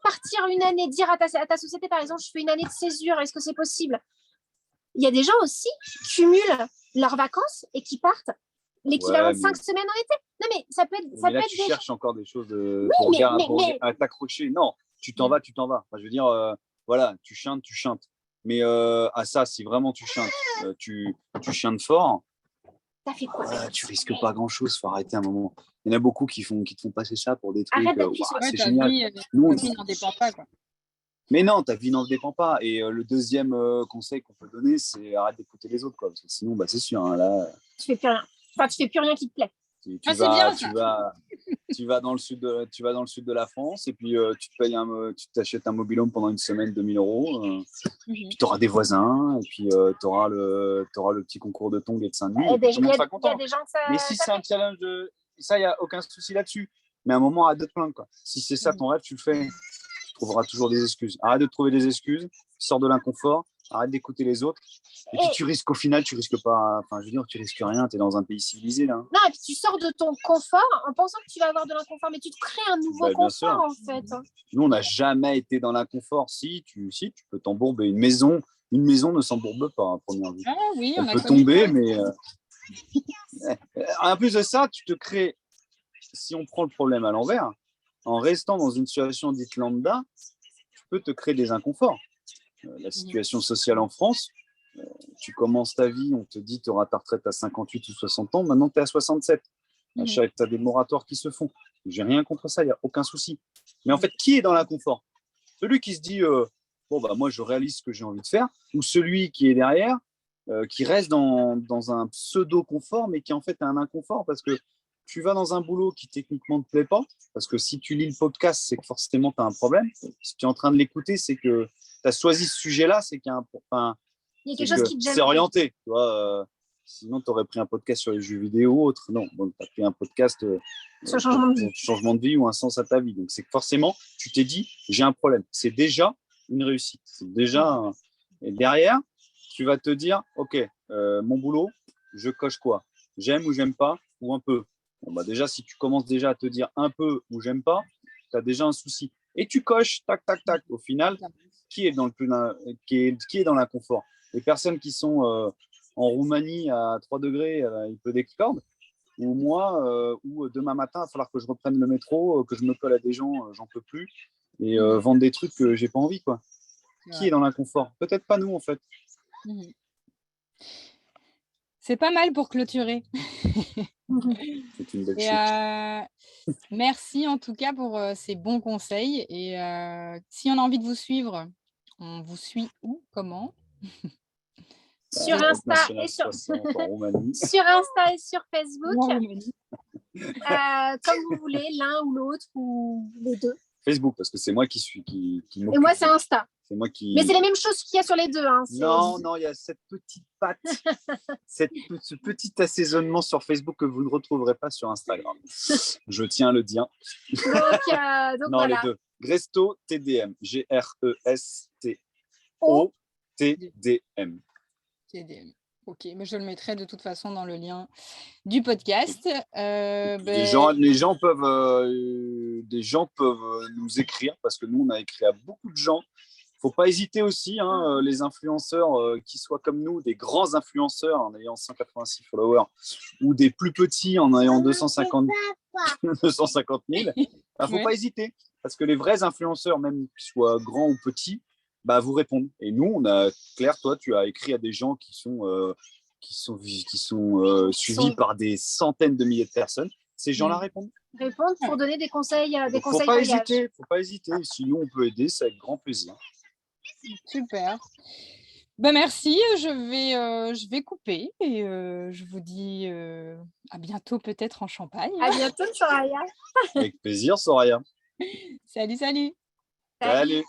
Partir une année, dire à ta société, par exemple, je fais une année de césure, est-ce que c'est possible? Il y a des gens aussi qui cumulent leurs vacances et qui partent l'équivalent de 5 semaines en été. Non, mais ça peut être. Mais là, tu cherches encore des choses à t'accrocher. Non, tu t'en vas. Enfin, je veux dire, voilà, tu chantes. Mais à ça, si vraiment tu chantes, tu chantes fort, t'as fait quoi? tu risques pas grand-chose. Faut arrêter un moment. Il y en a beaucoup qui te font passer ça pour des trucs. Arrête d'être c'est génial. Ta vie n'en dépend pas, quoi. Mais non, ta vie n'en dépend pas. Et le deuxième conseil qu'on peut donner, c'est arrête d'écouter les autres, quoi. Parce que sinon, bah, c'est sûr, hein, là. Tu fais plus rien. Enfin, tu fais plus rien qui te plaît. Tu vas dans le sud de la France et puis tu t'achètes un mobil-home pendant une semaine, 2000 €. Puis tu auras des voisins et puis tu auras le petit concours de tongs et de Saint-Denis. Il y a des gens que ça. Mais si c'est un challenge, ça, il n'y a aucun souci là-dessus. Mais à un moment, arrête de te plaindre, quoi. Si c'est ça ton rêve, tu le fais. Tu trouveras toujours des excuses. Arrête de trouver des excuses. Sors de l'inconfort. Arrête d'écouter les autres. Et puis tu risques, au final, tu risques pas. Enfin, je veux dire, tu risques rien. Tu es dans un pays civilisé, là. Non, et puis tu sors de ton confort en pensant que tu vas avoir de l'inconfort, mais tu te crées un nouveau confort, en fait. Nous, on n'a jamais été dans l'inconfort. Si tu peux t'embourber. Une maison ne s'embourbe pas à première vue. Ah oui, elle peut tomber, mais en plus de ça, tu te crées. Si on prend le problème à l'envers, en restant dans une situation dite lambda, tu peux te créer des inconforts. La situation sociale en France, tu commences ta vie, on te dit tu auras ta retraite à 58 ou 60 ans, maintenant tu es à 67. Tu as des moratoires qui se font. J'ai rien contre ça, il n'y a aucun souci. Mais en fait, qui est dans l'inconfort? Celui qui se dit bon, bah, moi je réalise ce que j'ai envie de faire, ou celui qui est derrière, qui reste dans un pseudo-confort, mais qui en fait a un inconfort parce que tu vas dans un boulot qui techniquement ne te plaît pas, parce que si tu lis le podcast, c'est que forcément tu as un problème. Si tu es en train de l'écouter, c'est que tu as choisi ce sujet-là, c'est qu'il y a il y a quelque chose qui te gêne. C'est orienté. Tu vois, sinon, tu aurais pris un podcast sur les jeux vidéo ou autre. Non, bon, tu as pris un podcast sur le changement de vie ou un sens à ta vie. Donc, c'est que forcément, tu t'es dit, j'ai un problème. C'est déjà une réussite. C'est déjà. Et derrière, tu vas te dire, OK, mon boulot, je coche quoi? J'aime ou j'aime pas, ou un peu. Bon, bah déjà, si tu commences déjà à te dire un peu ou j'aime pas, tu as déjà un souci. Et tu coches, tac, tac, tac. Au final, qui est dans l'inconfort? Les personnes qui sont en Roumanie à 3 degrés, il pleut des cordes, ou moi, ou demain matin, il va falloir que je reprenne le métro, que je me colle à des gens, j'en peux plus, et vendre des trucs que j'ai pas envie, quoi. Qui est dans l'inconfort? Peut-être pas nous, en fait. C'est pas mal pour clôturer. C'est une belle chute. Merci en tout cas pour ces bons conseils. Et si on a envie de vous suivre, on vous suit où? Comment? Sur Insta et sur Facebook. Comme vous voulez, l'un ou l'autre ou les deux. Facebook, parce que c'est moi qui m'occupe. Et moi, c'est Insta. C'est moi qui... Mais c'est les mêmes choses qu'il y a sur les deux. Hein. Non, il y a cette petite patte, ce petit assaisonnement sur Facebook que vous ne retrouverez pas sur Instagram. Je tiens à le dire. Donc non, voilà. les deux. Gresto TDM. Gresto TDM. TDM. Ok, mais je le mettrai de toute façon dans le lien du podcast. Les gens peuvent nous écrire parce que nous, on a écrit à beaucoup de gens. Il ne faut pas hésiter aussi, hein, les influenceurs qui soient comme nous, des grands influenceurs en ayant 186 followers ou des plus petits en ayant 250 000. Il ne faut pas hésiter parce que les vrais influenceurs, même qu'ils soient grands ou petits, bah, vous répondent. Et nous, Claire, toi, tu as écrit à des gens qui sont suivis par des centaines de milliers de personnes. Ces gens-là répondent. Répondent pour donner des conseils. Il ne faut pas hésiter. Sinon, on peut aider, c'est avec grand plaisir. Super. Ben merci, je vais couper et je vous dis à bientôt peut-être en Champagne. À bientôt, Soraya. Avec plaisir, Soraya. Salut. Salut.